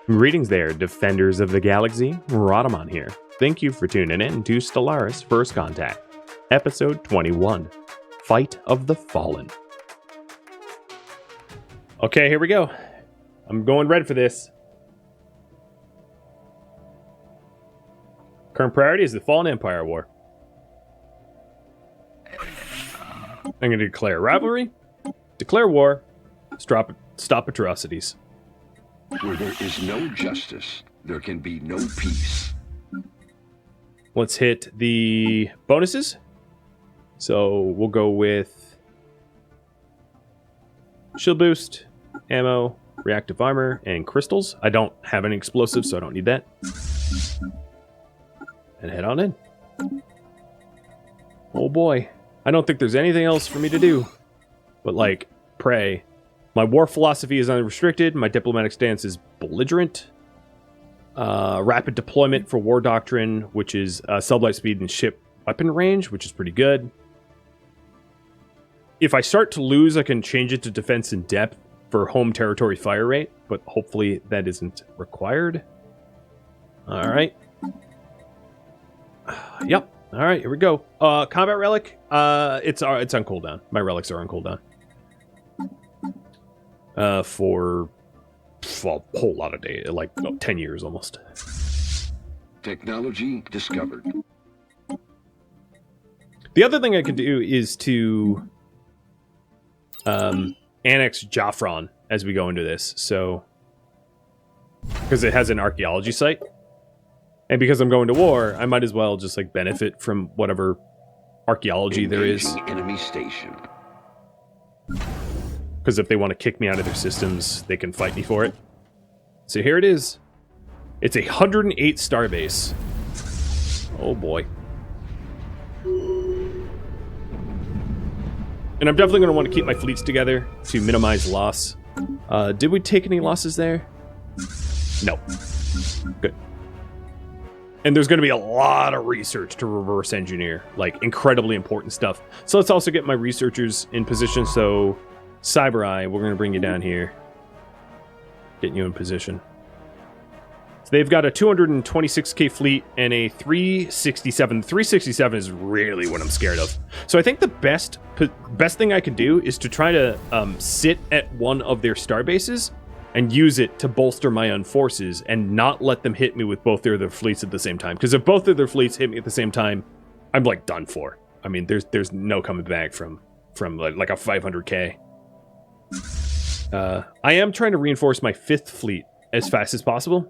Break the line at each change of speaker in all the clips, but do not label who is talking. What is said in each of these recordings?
Greetings there, defenders of the galaxy. Rhadamant here. Thank you for tuning in to Stellaris First Contact, Episode 21, Fight of the Fallen. Okay, here we go. I'm going red for this. Current priority is the Fallen Empire War. I'm going to declare rivalry, declare war, stop atrocities.
Where there is no justice, there can be no peace.
Let's hit the bonuses. So we'll go with shield boost, ammo, reactive armor, and crystals. I don't have any explosives, so I don't need that. And head on in. Oh boy. I don't think there's anything else for me to do but, like, pray. My war philosophy is unrestricted. My diplomatic stance is belligerent. Rapid deployment for war doctrine, which is sublight speed and ship weapon range, which is pretty good. If I start to lose, I can change it to defense in depth for home territory fire rate, but hopefully that isn't required. All right. Yep. All right, here we go. Combat relic. It's on cooldown. My relics are on cooldown. For a whole lot of days, like 10 years almost.
Technology discovered.
The other thing I could do is to annex Jaffron as we go into this, so because it has an archaeology site, and because I'm going to war, I might as well just like benefit from whatever archaeology there is.
Enemy station.
Because if they want to kick me out of their systems, they can fight me for it. So here it is. It's a 108 star base. Oh boy. And I'm definitely going to want to keep my fleets together to minimize loss. Did we take any losses there? No. Good. And there's going to be a lot of research to reverse engineer. Like, incredibly important stuff. So let's also get my researchers in position. So Cyber Eye, we're going to bring you down here. Getting you in position. So they've got a 226k fleet and a 367. 367 is really what I'm scared of. So I think the best thing I could do is to try to sit at one of their star bases and use it to bolster my own forces and not let them hit me with both of their fleets at the same time. Because if both of their fleets hit me at the same time, I'm like done for. I mean, there's no coming back from like a 500k. I am trying to reinforce my 5th fleet as fast as possible.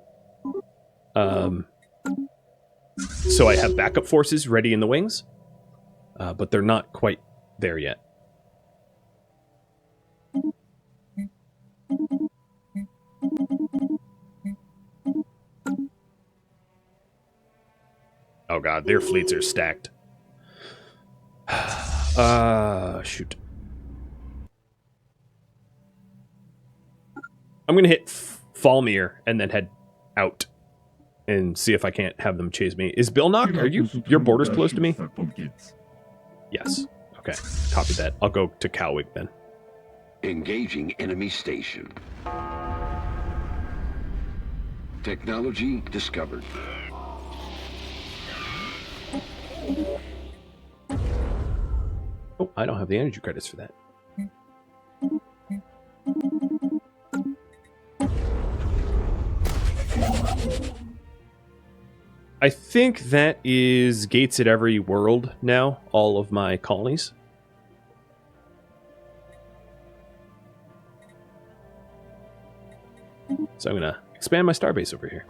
So I have backup forces ready in the wings. But they're not quite there yet. Oh god, their fleets are stacked. Shoot. I'm going to hit Falmir and then head out and see if I can't have them chase me. Is Bilnock, are your borders close to me? Yes. Okay. Copy that. I'll go to Cowwick then.
Engaging enemy station. Technology discovered.
Oh, I don't have the energy credits for that. I think that is gates at every world now, all of my colonies. So I'm going to expand my starbase over here.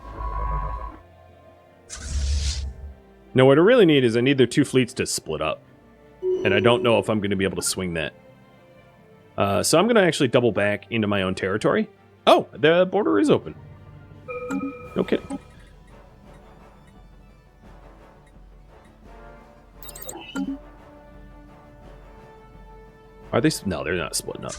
Now what I really need is I need their 2 fleets to split up. And I don't know if I'm going to be able to swing that. So I'm going to actually double back into my own territory. Oh, the border is open. No kidding. Are they? No, they're not splitting up.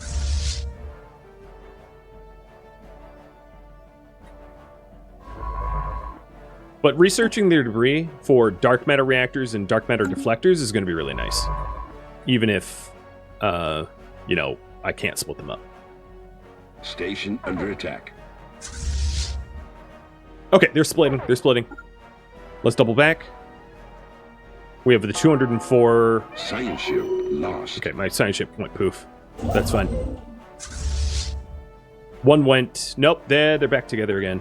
But researching their debris for dark matter reactors and dark matter deflectors is going to be really nice. Even if, you know, I can't split them up.
Station under attack.
Okay, they're splitting. They're splitting. Let's double back. We have the 204.
Science ship lost.
Okay, my science ship went poof. That's fine. One went... Nope, they're back together again.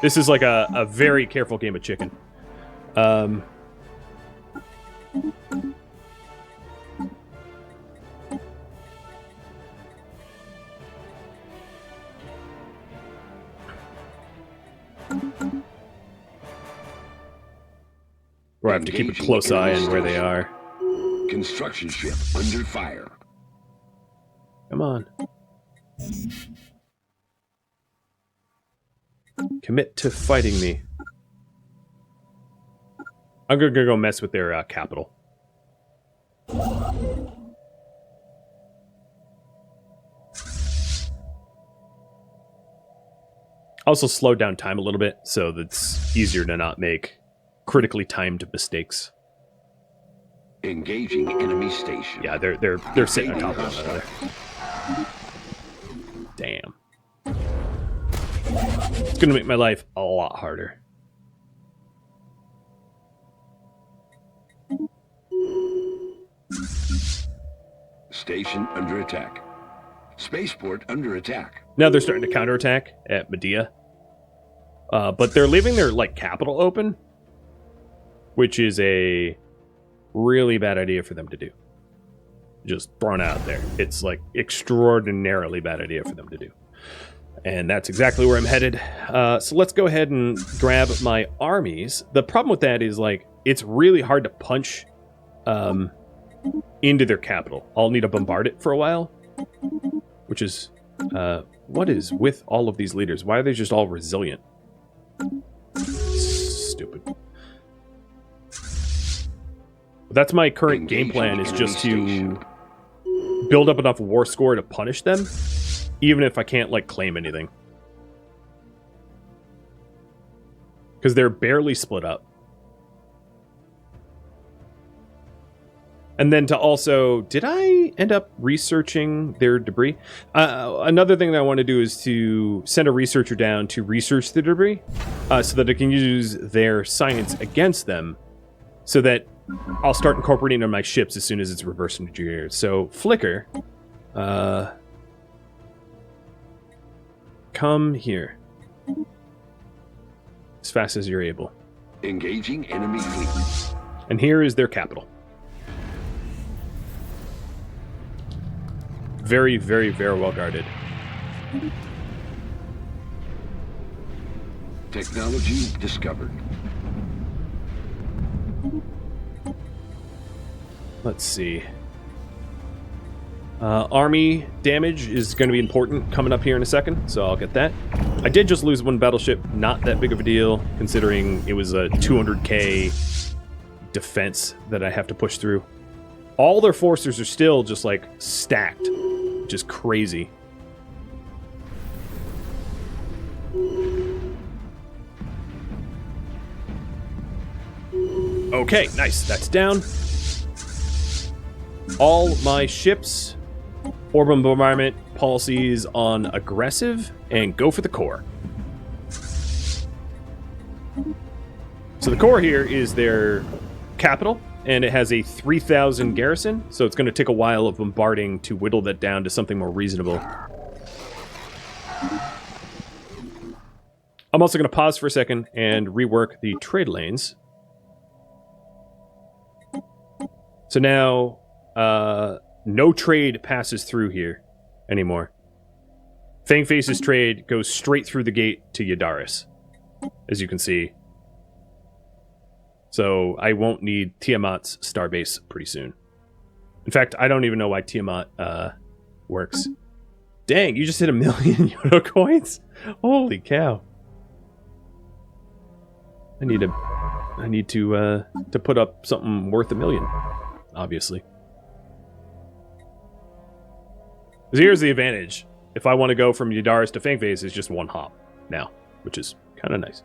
This is like a very careful game of chicken. Where I have to keep a close eye on where they are.
Construction ship under fire.
Come on. Commit to fighting me. I'm gonna go mess with their capital. Also slow down time a little bit so that's easier to not make critically timed mistakes.
Engaging enemy station.
Yeah, they're sitting on top of one another. Damn. It's gonna make my life a lot harder.
Station under attack. Spaceport under attack.
Now they're starting to counterattack at Medea. But they're leaving their capital open, which is a really bad idea for them to do. Just thrown out there. It's extraordinarily bad idea for them to do. And that's exactly where I'm headed. So let's go ahead and grab my armies. The problem with that is it's really hard to punch into their capital. I'll need to bombard it for a while, which is what is with all of these leaders? Why are they just all resilient? Stupid. That's my current game plan, is just to build up enough war score to punish them, even if I can't claim anything. Because they're barely split up. And then to also... Did I end up researching their debris? Another thing that I want to do is to send a researcher down to research the debris, so that I can use their science against them, so that I'll start incorporating it in my ships as soon as it's reversed engineered. So, Flicker, come here. As fast as you're able.
Engaging enemy fleet.
And here is their capital. Very, very, very well guarded.
Technology discovered.
Let's see. Army damage is going to be important coming up here in a second, so I'll get that. I did just lose one battleship. Not that big of a deal, considering it was a 200k defense that I have to push through. All their forces are still just stacked, which is crazy. Okay, nice. That's down. All my ships, orbital bombardment policies on aggressive, and go for the core. So the core here is their capital, and it has a 3,000 garrison, so it's going to take a while of bombarding to whittle that down to something more reasonable. I'm also going to pause for a second and rework the trade lanes. So now, no trade passes through here anymore. Fangface's trade goes straight through the gate to Yadaris, as you can see. So I won't need Tiamat's starbase pretty soon. In fact, I don't even know why Tiamat works. Dang, you just hit 1 million Yodo coins? Holy cow. I need to put up something worth 1 million, obviously. Because here's the advantage. If I want to go from Yadaris to Fangface, it's just one hop now, which is kind of nice.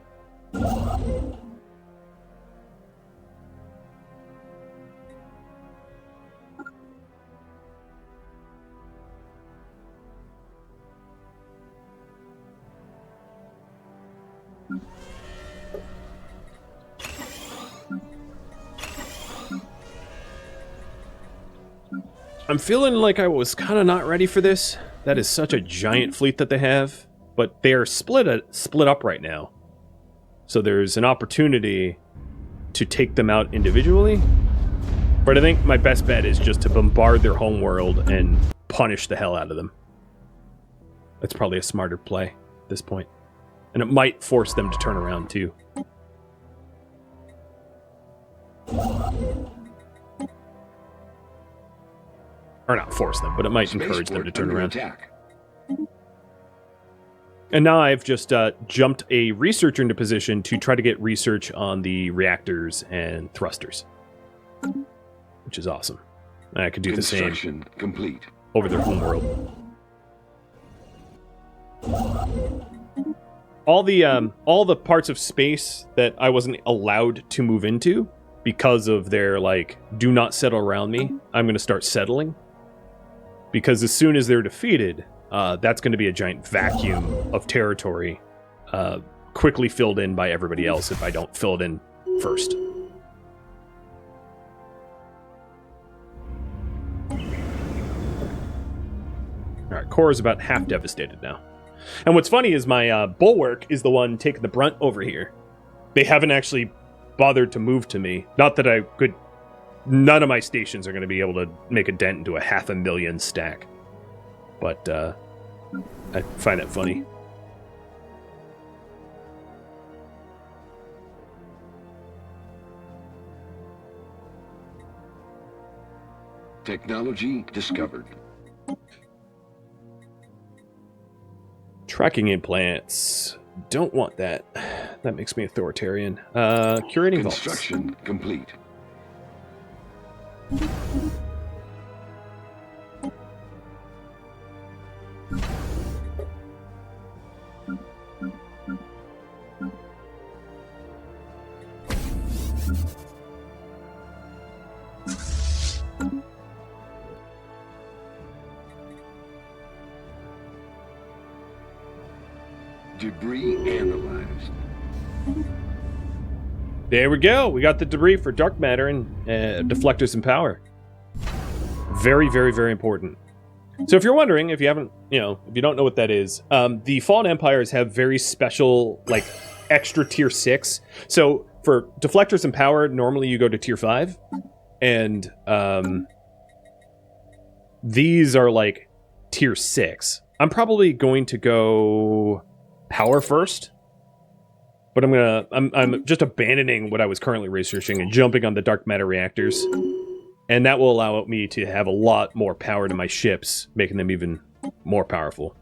I'm feeling like I was kind of not ready for this. That is such a giant fleet that they have, but they are split up right now. So there's an opportunity to take them out individually. But I think my best bet is just to bombard their home world and punish the hell out of them. That's probably a smarter play at this point. And it might force them to turn around too. Or not force them, but it might encourage them to turn around.
Attack.
And now I've just jumped a researcher into position to try to get research on the reactors and thrusters. Which is awesome. I could do the same
Construction complete.
over their home world. All the parts of space that I wasn't allowed to move into because of their, like, do not settle around me, I'm going to start settling. Because as soon as they're defeated, that's going to be a giant vacuum of territory, quickly filled in by everybody else if I don't fill it in first. Alright, core is about half devastated now. And what's funny is my bulwark is the one taking the brunt over here. They haven't actually bothered to move to me. Not that I could... None of my stations are going to be able to make a dent into a 500,000 stack. But I find it funny.
Technology discovered.
Tracking implants. Don't want that. That makes me authoritarian. Curating vaults.
Construction complete. Debris analyzed.
There we go. We got the debris for dark matter and deflectors and power. Very, very, very important. So if you're wondering, if you haven't, if you don't know what that is, the Fallen Empires have very special, like, extra tier 6. So for deflectors and power, normally you go to tier 5. And these are, like, tier 6. I'm probably going to go power first. But I'm just abandoning what I was currently researching and jumping on the dark matter reactors. And that will allow me to have a lot more power to my ships, making them even more powerful.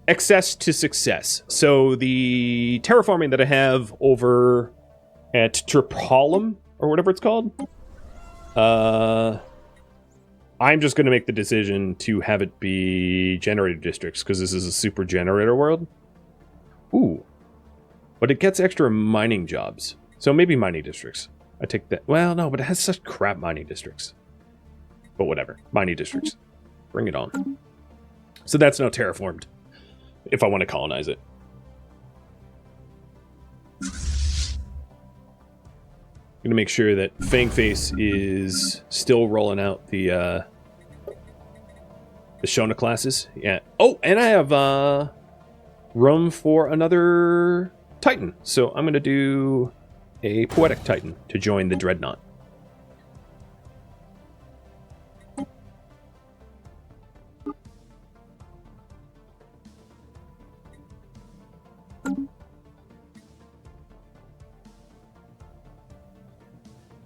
Access to success. So the terraforming that I have over at Tripolum, or whatever it's called, I'm just going to make the decision to have it be generator districts, because this is a super generator world. Ooh. But it gets extra mining jobs. So maybe mining districts. I take that. Well, no, but it has such crap mining districts. But whatever. Mining districts. Bring it on. So that's now terraformed. If I want to colonize it. I'm going to make sure that Fangface is still rolling out the Shona classes. Yeah. Oh, and I have room for another Titan. So I'm going to do a Poetic Titan to join the Dreadnought.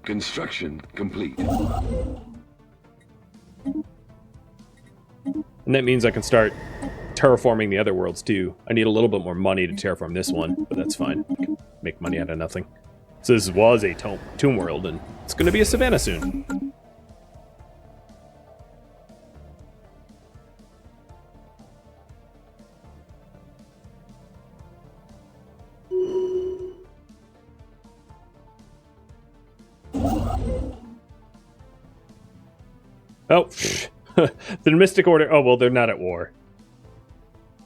Construction complete.
And that means I can start terraforming the other worlds too. I need a little bit more money to terraform this one, but that's fine. I can make money out of nothing. So this was a tomb world, and it's going to be a savannah soon. Oh, the Mystic Order. Oh, well, they're not at war.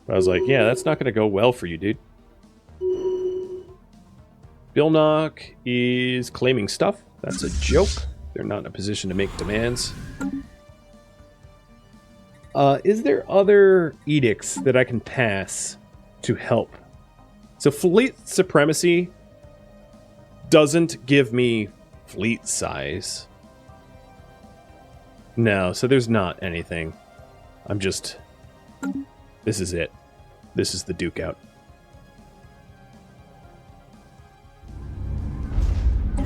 I was like, yeah, that's not going to go well for you, dude. Bilnock is claiming stuff. That's a joke. They're not in a position to make demands. Is there other edicts that I can pass to help? So fleet supremacy doesn't give me fleet size. No, so there's not anything. I'm just... This is it. This is the Duke out.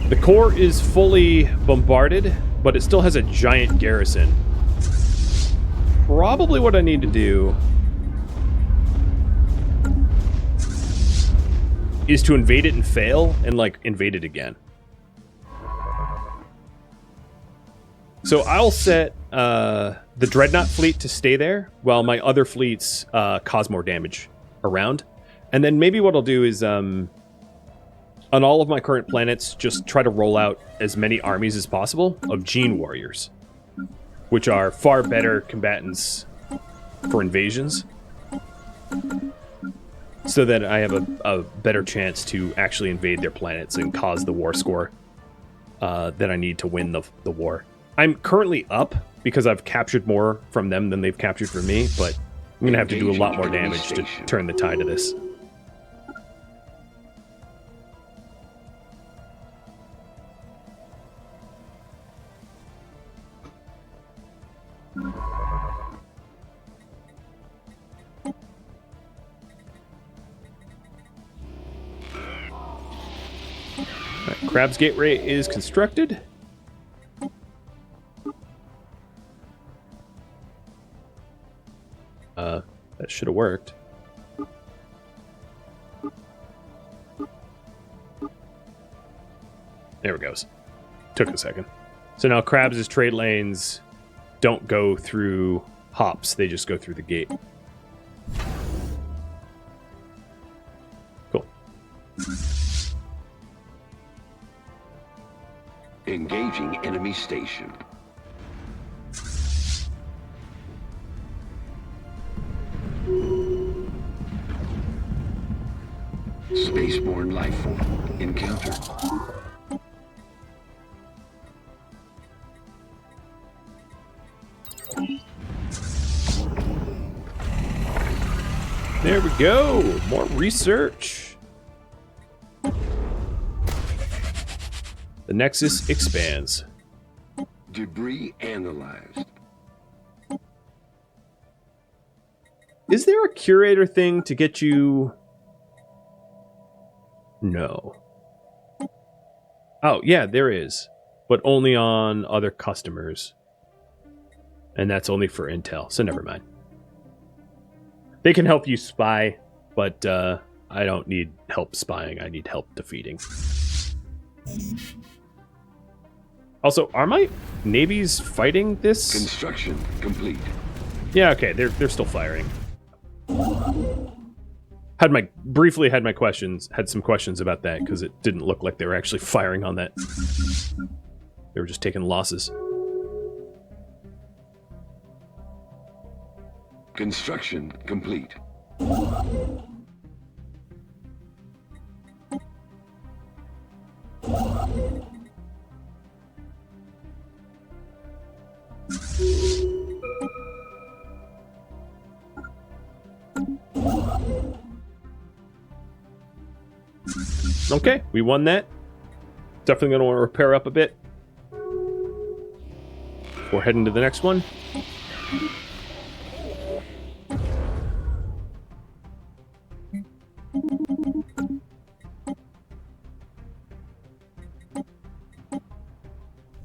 The core is fully bombarded, but it still has a giant garrison. Probably what I need to do is to invade it and fail, and, like, invade it again. So I'll set the Dreadnought fleet to stay there, while my other fleets cause more damage around. And then maybe what I'll do is, on all of my current planets, just try to roll out as many armies as possible of Gene Warriors, which are far better combatants for invasions, so that I have a better chance to actually invade their planets and cause the war score that I need to win the war. I'm currently up because I've captured more from them than they've captured from me, but I'm going to have to do a lot more damage to turn the tide of this. Right, Crab's Gateway is constructed. That should have worked. There it goes. Took a second. So now Crabs' trade lanes don't go through hops, they just go through the gate. Cool.
Engaging enemy station. Spaceborne life form encountered.
There we go. More research. The Nexus expands.
Debris analyzed.
Is there a curator thing to get you... No. Oh, yeah, there is. But only on other customers. And that's only for intel, so never mind. They can help you spy, but I don't need help spying. I need help defeating. Also, are my navies fighting this?
Construction complete.
Yeah, okay, they're still firing. Briefly had some questions about that because it didn't look like they were actually firing on that. They were just taking losses.
Construction complete.
Okay, we won that. Definitely going to want to repair up a bit before heading to the next one.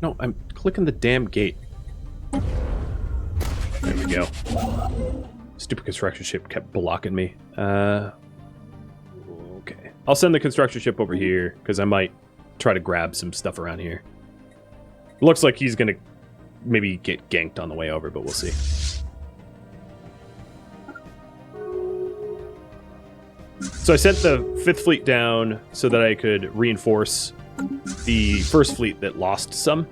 No, I'm clicking the damn gate. There we go. Stupid construction ship kept blocking me. Okay. I'll send the construction ship over here, because I might try to grab some stuff around here. Looks like he's going to maybe get ganked on the way over, but we'll see. So I sent the 5th Fleet down so that I could reinforce the 1st Fleet that lost some.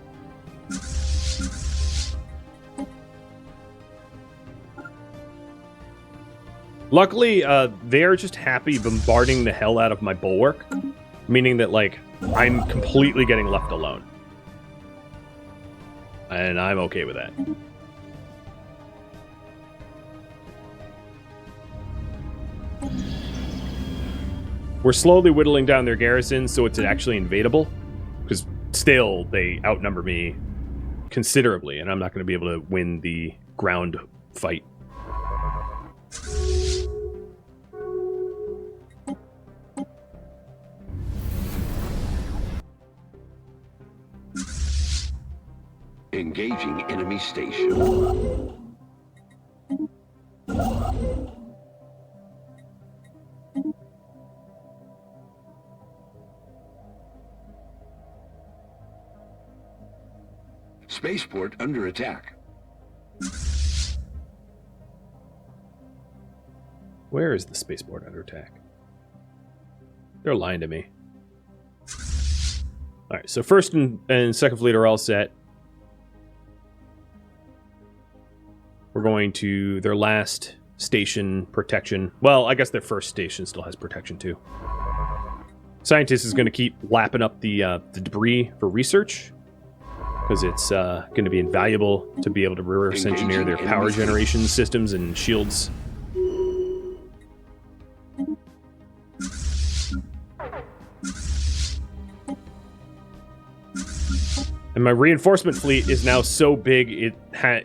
Luckily, they're just happy bombarding the hell out of my bulwark, meaning that, like, I'm completely getting left alone. And I'm okay with that. We're slowly whittling down their garrison so it's actually invadable. Because still, they outnumber me considerably, and I'm not going to be able to win the ground fight.
Engaging enemy station. Spaceport under attack.
Where is the spaceport under attack? They're lying to me. Alright, so first and second fleet are all set. We're going to their last station protection. Well, I guess their first station still has protection too. Scientist is going to keep lapping up the debris for research, because it's going to be invaluable to be able to reverse engineer their power generation systems and shields. And my reinforcement fleet is now so big it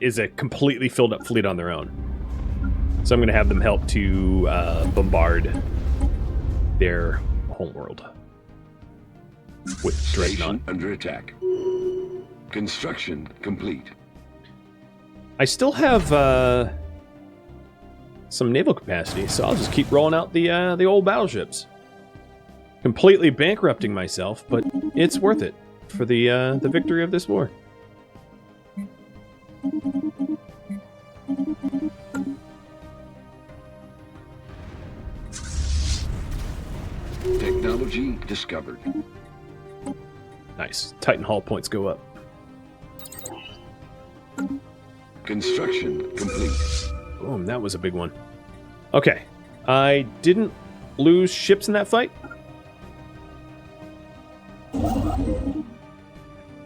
is a completely filled up fleet on their own. So I'm going to have them help to bombard their homeworld with Dreadnought.
Under attack. Construction complete.
I still have some naval capacity, so I'll just keep rolling out the old battleships. Completely bankrupting myself, but it's worth it for the victory of this war.
Technology discovered.
Nice. Titan hull points go up.
Construction complete.
Boom, that was a big one. Okay. I didn't lose ships in that fight.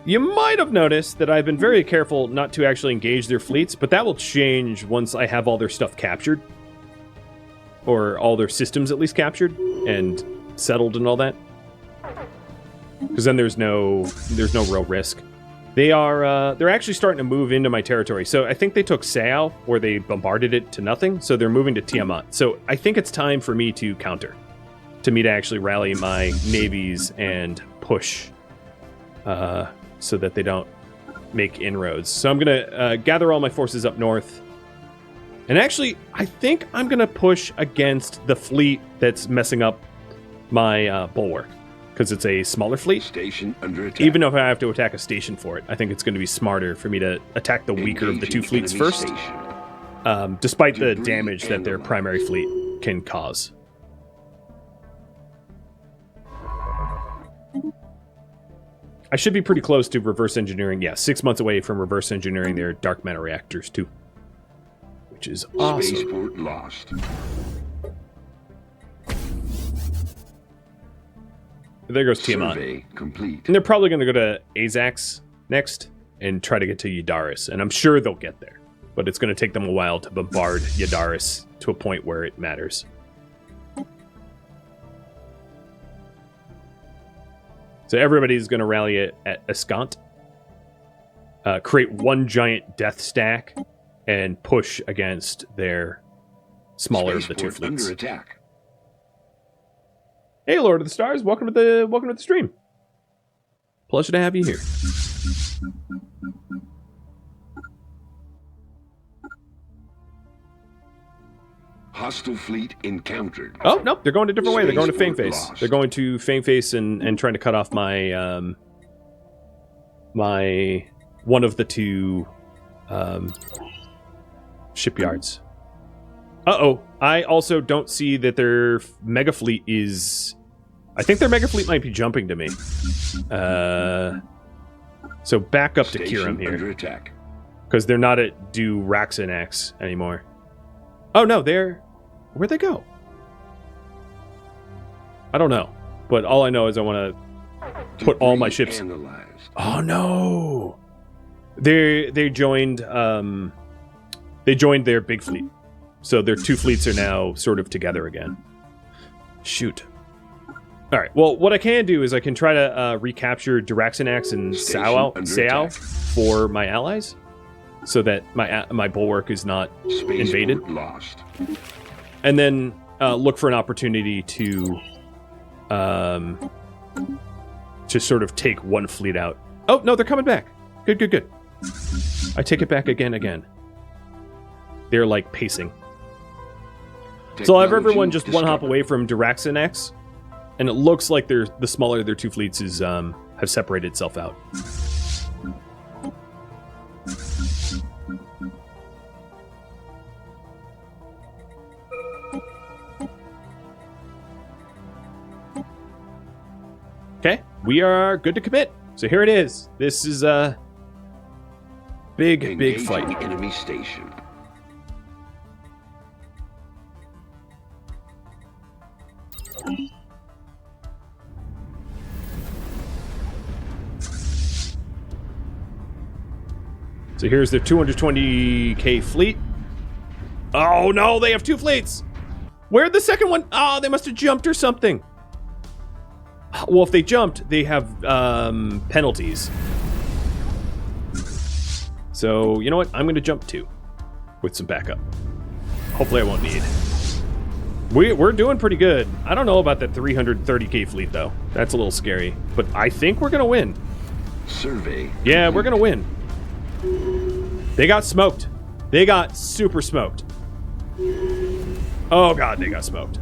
You might have noticed that I've been very careful not to actually engage their fleets, but that will change once I have all their stuff captured. Or all their systems at least captured and settled and all that. Because then there's no real risk. They're actually starting to move into my territory. So I think they took Sao, where they bombarded it to nothing. So they're moving to Tiamat. So I think it's time for me to counter. To me to actually rally my navies and push. So that they don't make inroads. So I'm going to gather all my forces up north. And actually, I think I'm going to push against the fleet that's messing up my bulwark. Because it's a smaller fleet.
Station under attack.
Even if I have to attack a station for it, I think it's going to be smarter for me to attack the weaker of the two fleets first. Despite the damage that their primary fleet can cause. I should be pretty close to reverse engineering. Yeah, 6 months away from reverse engineering their dark matter reactors too. Which is awesome.
Spaceport lost.
There goes Tiamat.
Survey complete.
And they're probably going to go to Azax next and try to get to Ydaris. And I'm sure they'll get there. But it's going to take them a while to bombard Ydaris to a point where it matters. So everybody's going to rally at Escant. Create one giant death stack and push against their smaller of the two fleets.
Under attack.
Hey, Lord of the Stars, welcome to the stream. Pleasure to have you here.
Hostile fleet encountered.
Oh, nope, they're going a different way. They're going to
Spaceport
Fangface.
lost.
They're going to Fangface and trying to cut off my my one of the two shipyards. Uh-oh. I also don't see that their mega fleet is... I think their mega fleet might be jumping to me. So back up to Kiram here.
Under attack.
Because they're not at Du Raxanax anymore. Oh, no, they're... Where'd they go? I don't know. But all I know is I want to put all my ships...
Analyzed.
Oh, no! They joined their big fleet. So their two fleets are now sort of together again. Shoot. All right. Well, what I can do is I can try to recapture Diraxanax and Sao for my allies, so that my bulwark is not invaded.
Lost.
And then look for an opportunity to sort of take one fleet out. Oh no, they're coming back. Good. I take it back again. They're like pacing. So I'll have everyone just one hop away from Diraxanax, and it looks like the smaller of their two fleets is have separated itself out. Okay, we are good to commit. So here it is. This is a big fight.
Enemy station.
So here's their 220k fleet. Oh no, they have two fleets. Where'd the second one? Oh, they must have jumped or something. Well, if they jumped, they have penalties. So, you know what? I'm going to jump too, with some backup. Hopefully I won't need. We're doing pretty good. I don't know about that 330k fleet, though. That's a little scary. But I think we're going to win.
Survey.
Yeah, we're going to win. They got smoked. They got super smoked. Oh, God, they got smoked.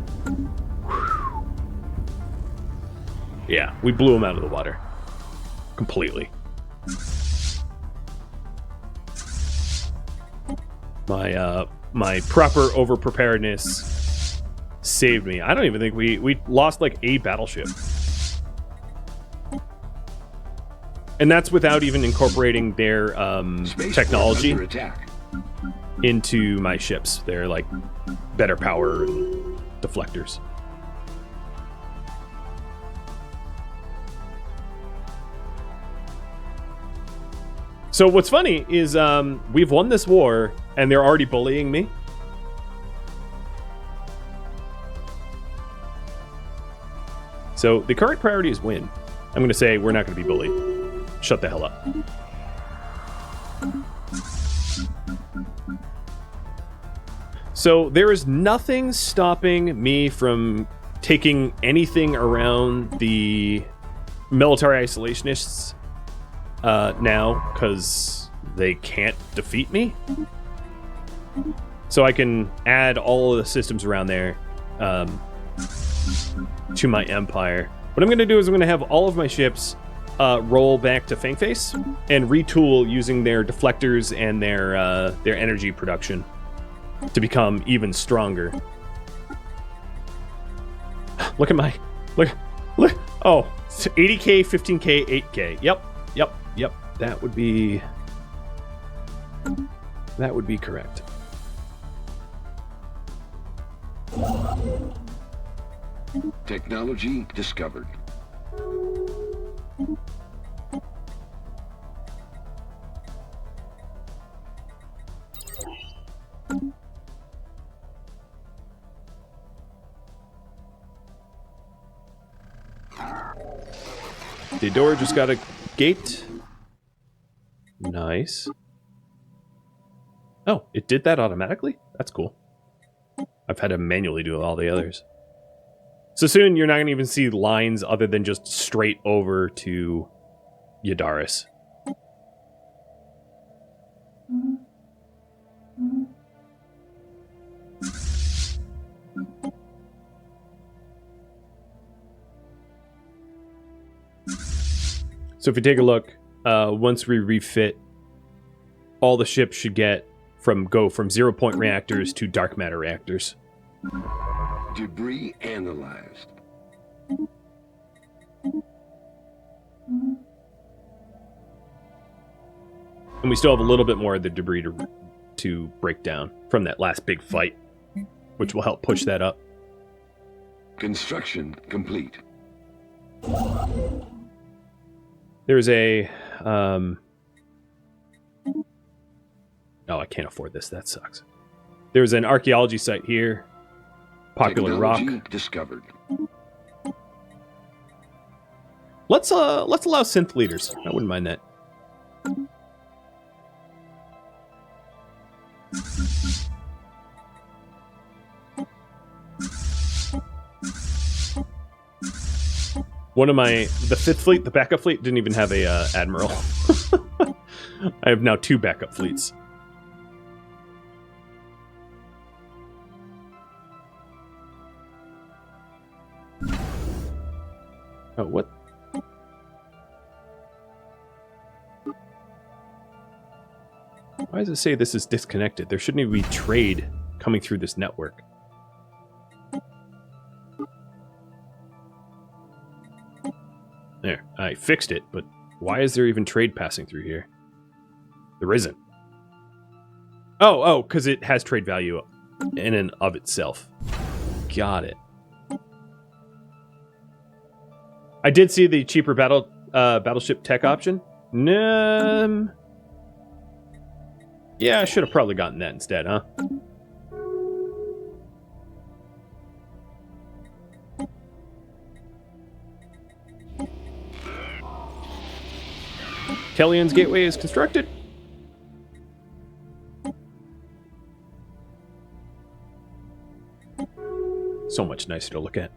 Yeah, we blew them out of the water. Completely. My proper over-preparedness saved me. I don't even think we lost like a battleship. And that's without even incorporating their technology into my ships. They're like better power and deflectors. So what's funny is we've won this war, and they're already bullying me. So the current priority is win. I'm going to say we're not going to be bullied. Shut the hell up. So there is nothing stopping me from taking anything around the military isolationists now, because they can't defeat me. So I can add all of the systems around there to my empire. What I'm going to do is I'm going to have all of my ships roll back to Fangface and retool using their deflectors and their energy production to become even stronger. Look at my look. Oh, 80k, 15k, 8k. Yep. That would be correct.
Technology discovered.
The door just got a gate. Nice. Oh, it did that automatically? That's cool. I've had to manually do all the others. So soon you're not going to even see lines other than just straight over to Yadaris. So if you take a look, once we refit, all the ships should go from 0-point reactors to dark matter reactors.
Debris analyzed.
And we still have a little bit more of the debris to break down from that last big fight, which will help push that up.
Construction complete.
There's a Oh, I can't afford this. That sucks. There's an archaeology site here. Popular
Technology
rock.
discovered.
Let's allow synth leaders. I wouldn't mind that. One of the fifth fleet, the backup fleet, didn't even have a admiral. I have now 2 backup fleets. Oh, what? Why does it say this is disconnected? There shouldn't even be trade coming through this network. There, I fixed it, but why is there even trade passing through here? There isn't. Oh, because it has trade value in and of itself. Got it. I did see the cheaper battleship tech option. Yeah, I should have probably gotten that instead, huh? Kellyan's Gateway is constructed. So much nicer to look at.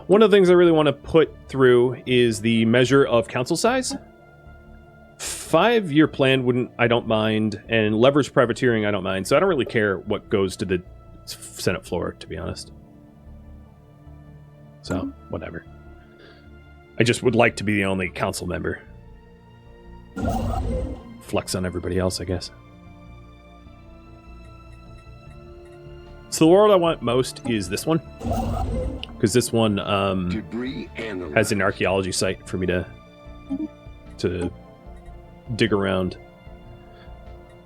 One of the things I really want to put through is the measure of council size. 5-year plan I don't mind, and leverage privateering I don't mind, so I don't really care what goes to the Senate floor, to be honest. So, whatever. I just would like to be the only council member. Flex on everybody else, I guess. So the world I want most is this one. Because this one has an archaeology site for me to dig around.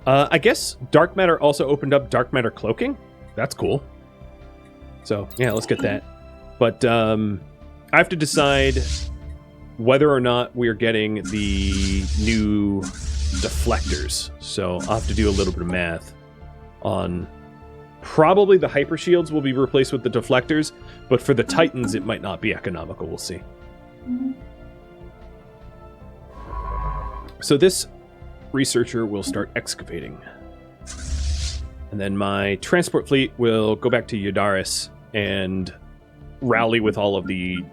I guess dark matter also opened up dark matter cloaking. That's cool. So, yeah, let's get that. But I have to decide whether or not we're getting the new deflectors. So I'll have to do a little bit of math on... Probably the hyper shields will be replaced with the deflectors, but for the Titans it might not be economical. We'll see. So this researcher will start excavating. And then my transport fleet will go back to Yudaris and rally with all of the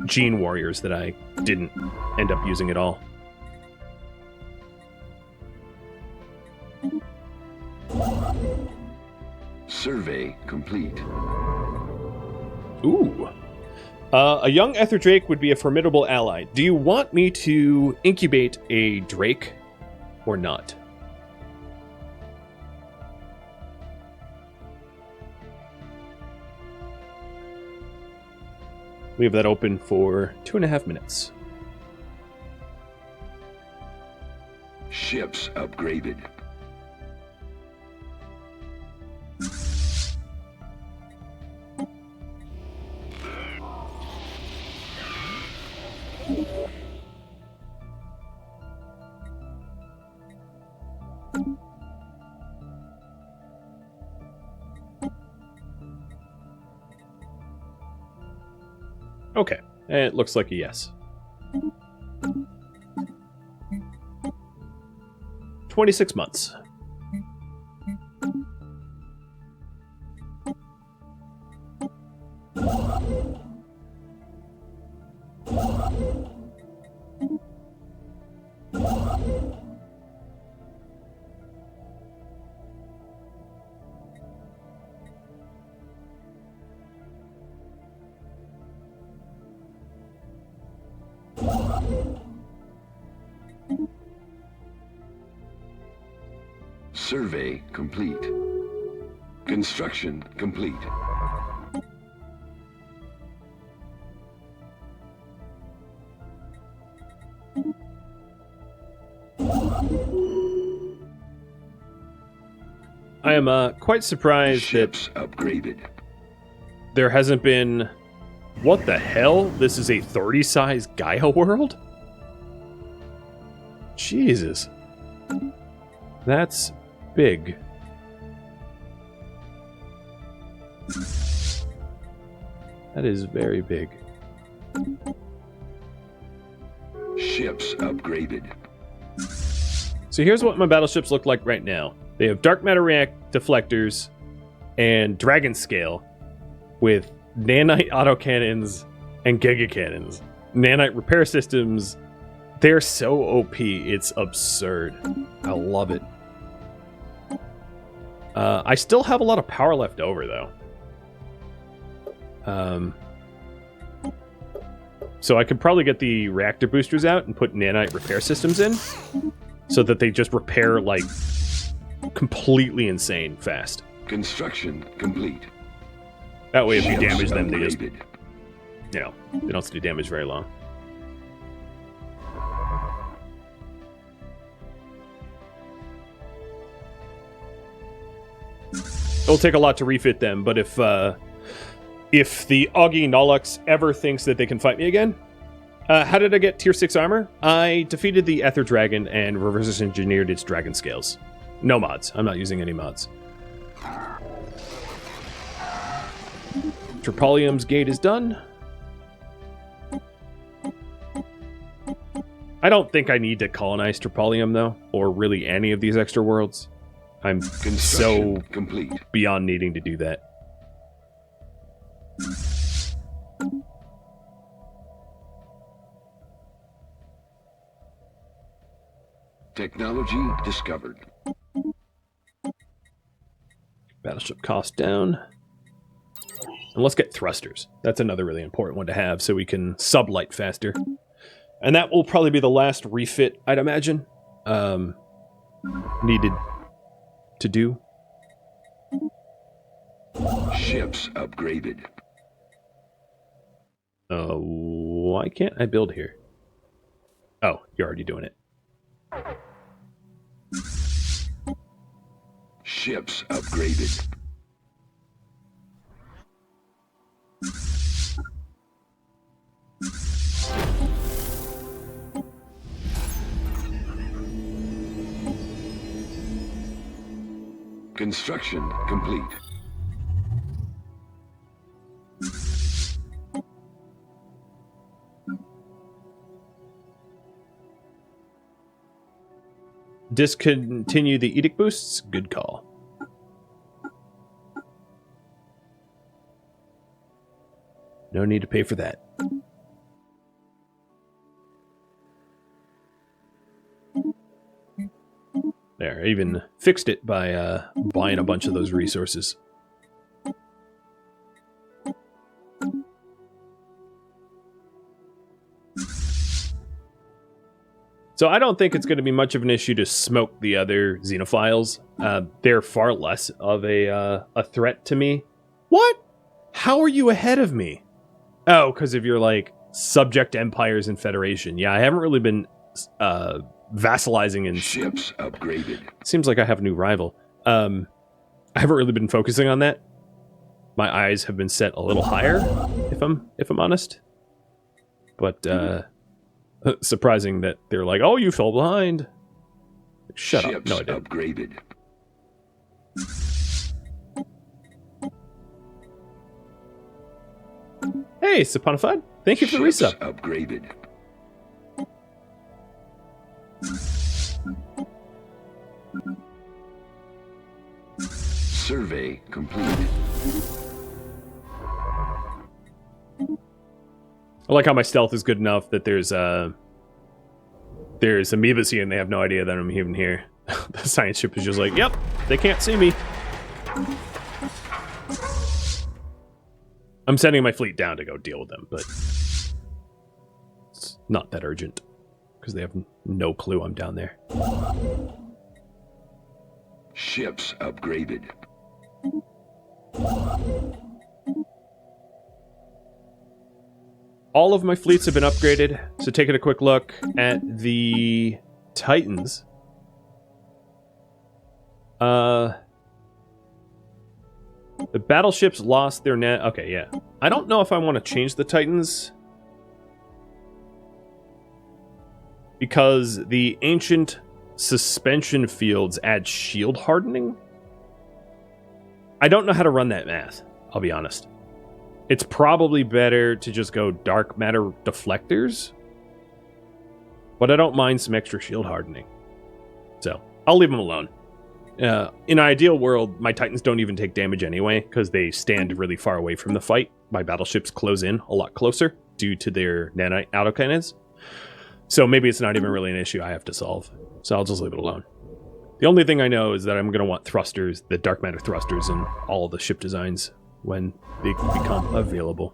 gene warriors that I didn't end up using at all.
Survey complete.
Ooh. A young Ether Drake would be a formidable ally. Do you want me to incubate a Drake or not? We have that open for 2.5 minutes.
Ships upgraded.
Okay, it looks like a yes. 26 months.
Survey complete. Construction complete.
I am quite surprised
Ships
that
upgraded.
there hasn't been... What the hell? This is a 30-size Gaia world? Jesus. That's big. That is very big.
Ships upgraded.
So here's what my battleships look like right now. They have dark matter react deflectors and dragon scale with nanite autocannons and gigacannons. Nanite repair systems. They're so OP, it's absurd. I love it. I still have a lot of power left over, though. So I could probably get the reactor boosters out and put nanite repair systems in, so that they just repair, like, completely insane fast.
Construction complete.
That way, if you
Ships
damage them, they just,
upgraded.
you know, they don't do damage very long. It'll take a lot to refit them, but if the Augie Nolux ever thinks that they can fight me again, how did I get tier 6 armor? I defeated the Ether Dragon and reverse engineered its dragon scales. No mods. I'm not using any mods. Tripolium's gate is done. I don't think I need to colonize Tripolium, though, or really any of these extra worlds. I'm so
complete.
beyond needing to do that.
Technology discovered.
Battleship cost down. And let's get thrusters. That's another really important one to have so we can sublight faster. And that will probably be the last refit, I'd imagine, needed to do.
Ships upgraded.
Why can't I build here? Oh, you're already doing it.
Ships upgraded. Construction complete.
Discontinue the edict boosts? Good call. No need to pay for that. There, I even fixed it by buying a bunch of those resources. So I don't think it's going to be much of an issue to smoke the other xenophiles. They're far less of a threat to me. What? How are you ahead of me? Oh, because of your, like, subject empires and federation. Yeah, I haven't really been vassalizing and...
Ships upgraded.
Seems like I have a new rival. I haven't really been focusing on that. My eyes have been set a little higher, if I'm honest. But, surprising that they're like, oh, you fell behind. Shut up. No, I didn't.
Upgraded.
Hey, Saponified. Thank you for the resub.
Upgraded. Survey complete.
I like how my stealth is good enough that there's amoebas here and they have no idea that I'm even here. The science ship is just like, yep, they can't see me. I'm sending my fleet down to go deal with them, but it's not that urgent because they have no clue I'm down there.
Ships upgraded.
All of my fleets have been upgraded, so taking a quick look at the Titans. The battleships lost their net. Okay, yeah. I don't know if I want to change the Titans. Because the ancient suspension fields add shield hardening. I don't know how to run that math, I'll be honest. It's probably better to just go dark matter deflectors, but I don't mind some extra shield hardening. So I'll leave them alone. In an ideal world, my Titans don't even take damage anyway, because they stand really far away from the fight. My battleships close in a lot closer due to their nanite autocannons. So maybe it's not even really an issue I have to solve. So I'll just leave it alone. The only thing I know is that I'm going to want thrusters, the dark matter thrusters, in all of the ship designs when they become available.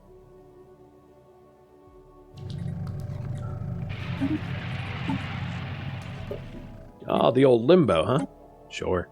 Oh, the old limbo, huh? Sure.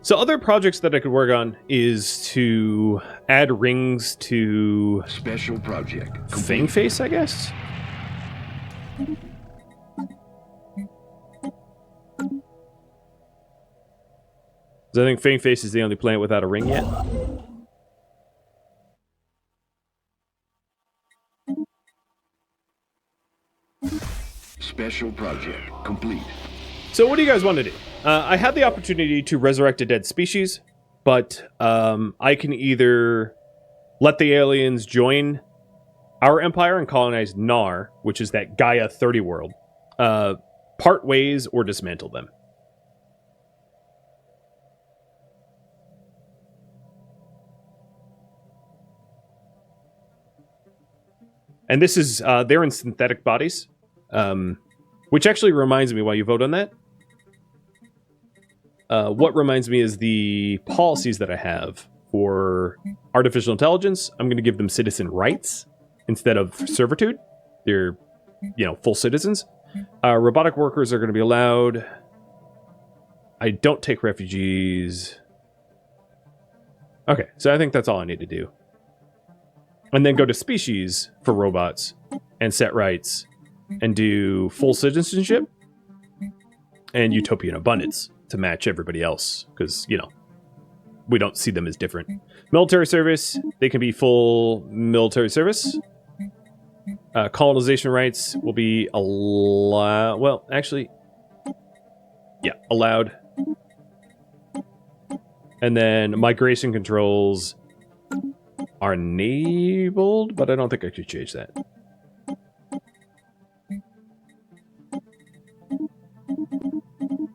So other projects that I could work on is to add rings to
Special project.
Fang Face, I guess? I think Fang Face is the only planet without a ring yet.
Special project complete.
So what do you guys want to do? I had the opportunity to resurrect a dead species, but I can either let the aliens join our empire and colonize Nar, which is that Gaia 30 world, part ways, or dismantle them. And this is, they're in synthetic bodies, which actually reminds me, while you vote on that, what reminds me is the policies that I have for artificial intelligence. I'm going to give them citizen rights instead of servitude. They're, full citizens. Robotic workers are going to be allowed. I don't take refugees. Okay, so I think that's all I need to do. And then go to species for robots and set rights and do full citizenship and utopian abundance to match everybody else, because, we don't see them as different. Military service, they can be full military service. Colonization rights will be allowed. Well, actually, yeah, allowed. And then migration controls are enabled, but I don't think I could change that.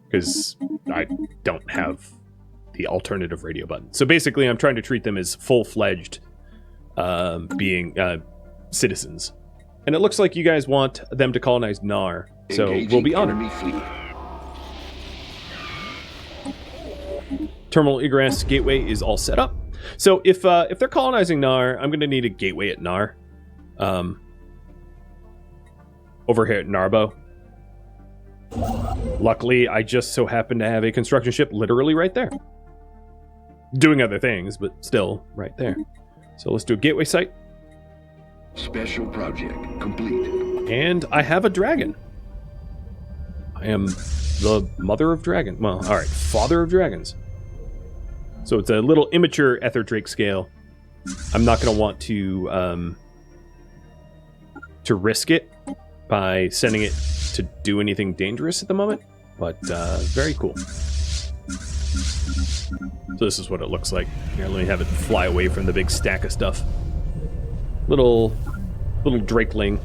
Because I don't have the alternative radio button. So basically, I'm trying to treat them as full-fledged being citizens. And it looks like you guys want them to colonize Nar, so we'll be honored. Terminal egress gateway is all set up. So if they're colonizing Nar, I'm going to need a gateway at Nar. Over here at Narbo. Luckily, I just so happen to have a construction ship literally right there. Doing other things, but still right there. So let's do a gateway site.
Special project complete.
And I have a dragon. I am the mother of dragon. Well, all right, father of dragons. So it's a little immature Ether Drake scale. I'm not going to want to risk it by sending it to do anything dangerous at the moment, but very cool. So this is what it looks like. Here, let me have it fly away from the big stack of stuff. Little drakeling,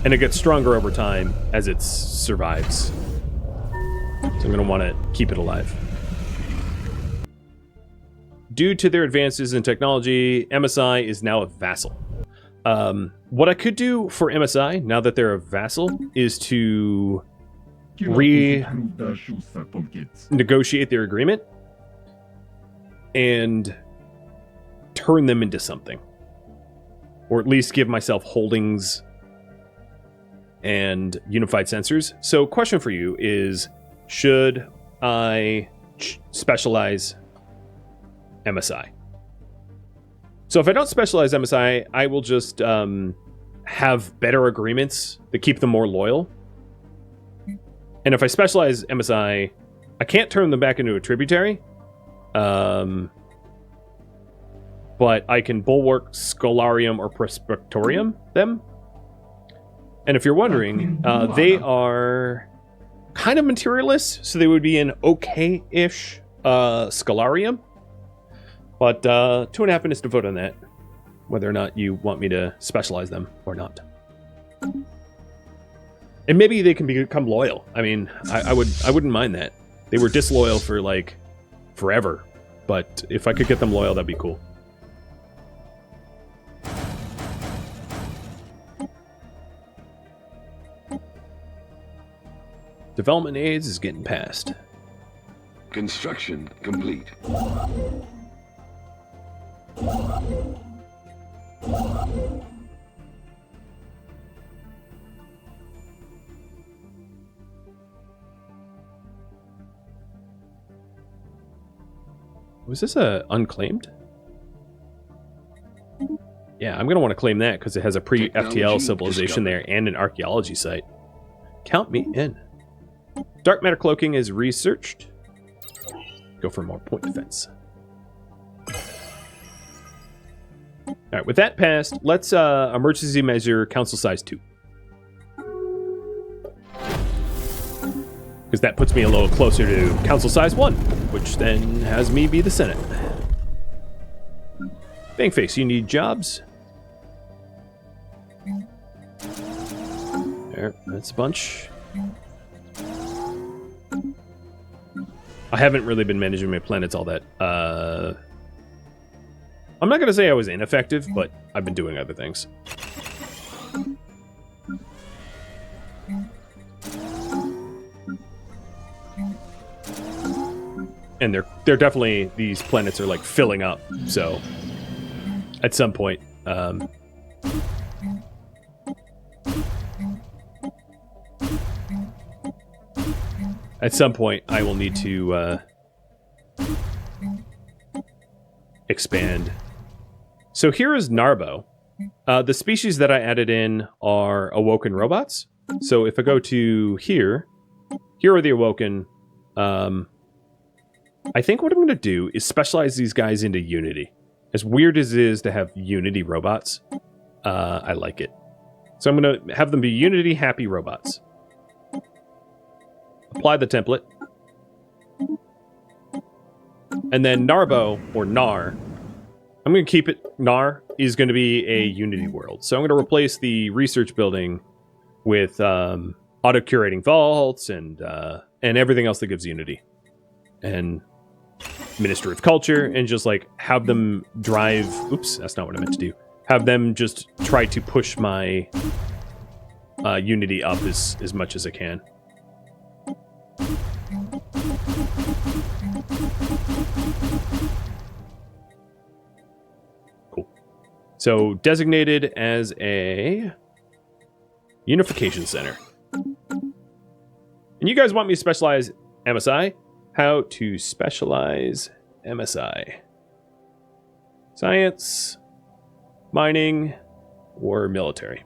and it gets stronger over time as it survives. So I'm going to want to keep it alive. Due to their advances in technology, MSI is now a vassal. What I could do for MSI, now that they're a vassal, is to renegotiate their agreement and turn them into something. Or at least give myself holdings and unified sensors. So question for you is, should I specialize MSI? So if I don't specialize MSI, I will just have better agreements that keep them more loyal. And if I specialize MSI, I can't turn them back into a tributary. But I can bulwark, scholarium, or prospectorium them. And if you're wondering, they are kind of materialists, so they would be an okay-ish scholarium. But 2.5 minutes to vote on that, whether or not you want me to specialize them or not. And maybe they can become loyal. I mean, I wouldn't mind that. They were disloyal for like forever, but if I could get them loyal, that'd be cool. Development aids is getting passed.
Construction complete.
Was this a unclaimed? Yeah, I'm going to want to claim that because it has a pre-FTL civilization there and an archaeology site. Count me in. Dark matter cloaking is researched. Go for more point defense. Alright, with that passed, let's emergency measure council size 2. Because that puts me a little closer to council size 1, which then has me be the Senate. Bangface, you need jobs? There, that's a bunch. I haven't really been managing my planets all that. I'm not going to say I was ineffective, but I've been doing other things. And they're definitely, these planets are like filling up, so at some point, I will need to expand. So here is Narbo. The species that I added in are awoken robots. So if I go to here are the awoken. I think what I'm going to do is specialize these guys into Unity. As weird as it is to have Unity robots, I like it. So I'm going to have them be Unity happy robots. Apply the template. And then Narbo, or Nar, I'm going to keep it. Nar is going to be a Unity world. So I'm going to replace the research building with auto-curating vaults and everything else that gives Unity. And Ministry of Culture, and just like have them drive... Oops, that's not what I meant to do. Have them just try to push my Unity up as much as I can. Cool. So, designated as a unification center. And you guys want me to specialize MSI? How to specialize MSI. Science, mining, or military.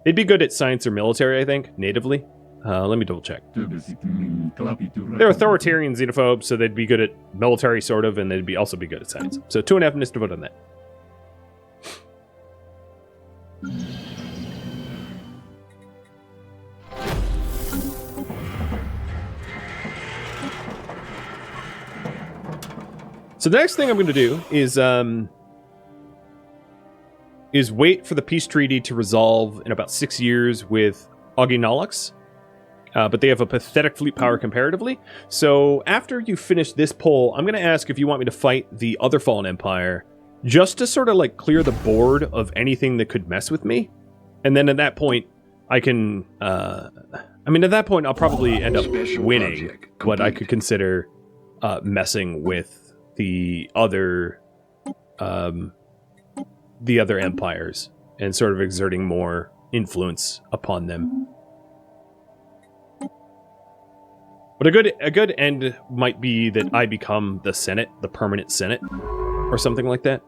They'd be good at science or military, I think, natively. Let me double check. They're authoritarian xenophobes, so they'd be good at military, sort of, and they'd also be good at science. So 2.5 minutes to vote on that. So the next thing I'm going to do is wait for the peace treaty to resolve in about 6 years with Auginolix. But they have a pathetic fleet power comparatively. So after you finish this poll, I'm going to ask if you want me to fight the other Fallen Empire, just to sort of like clear the board of anything that could mess with me. And then at that point, I can... at that point, I'll probably end up winning, but I could consider messing with the other empires and sort of exerting more influence upon them. But a good end might be that I become the Senate, the permanent Senate, or something like that.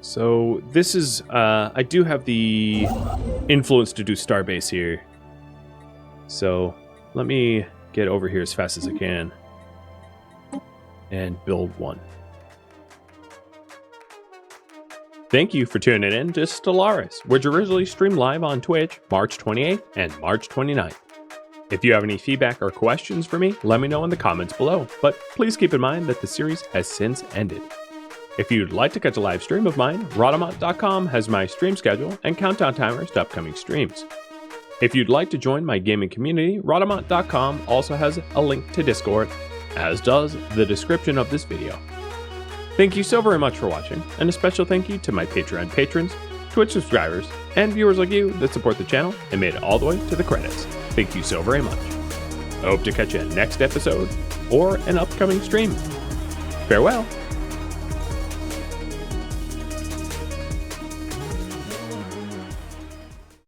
So this is, I do have the influence to do Starbase here. So let me get over here as fast as I can and build one. Thank you for tuning in to Stellaris, which originally streamed live on Twitch March 28th and March 29th. If you have any feedback or questions for me, let me know in the comments below, but please keep in mind that the series has since ended. If you'd like to catch a live stream of mine, Rhadamant.com has my stream schedule and countdown timers to upcoming streams. If you'd like to join my gaming community, Rhadamant.com also has a link to Discord, as does the description of this video. Thank you so very much for watching, and a special thank you to my Patreon patrons, Twitch subscribers, and viewers like you that support the channel and made it all the way to the credits. Thank you so very much. I hope to catch you in next episode or an upcoming stream. Farewell.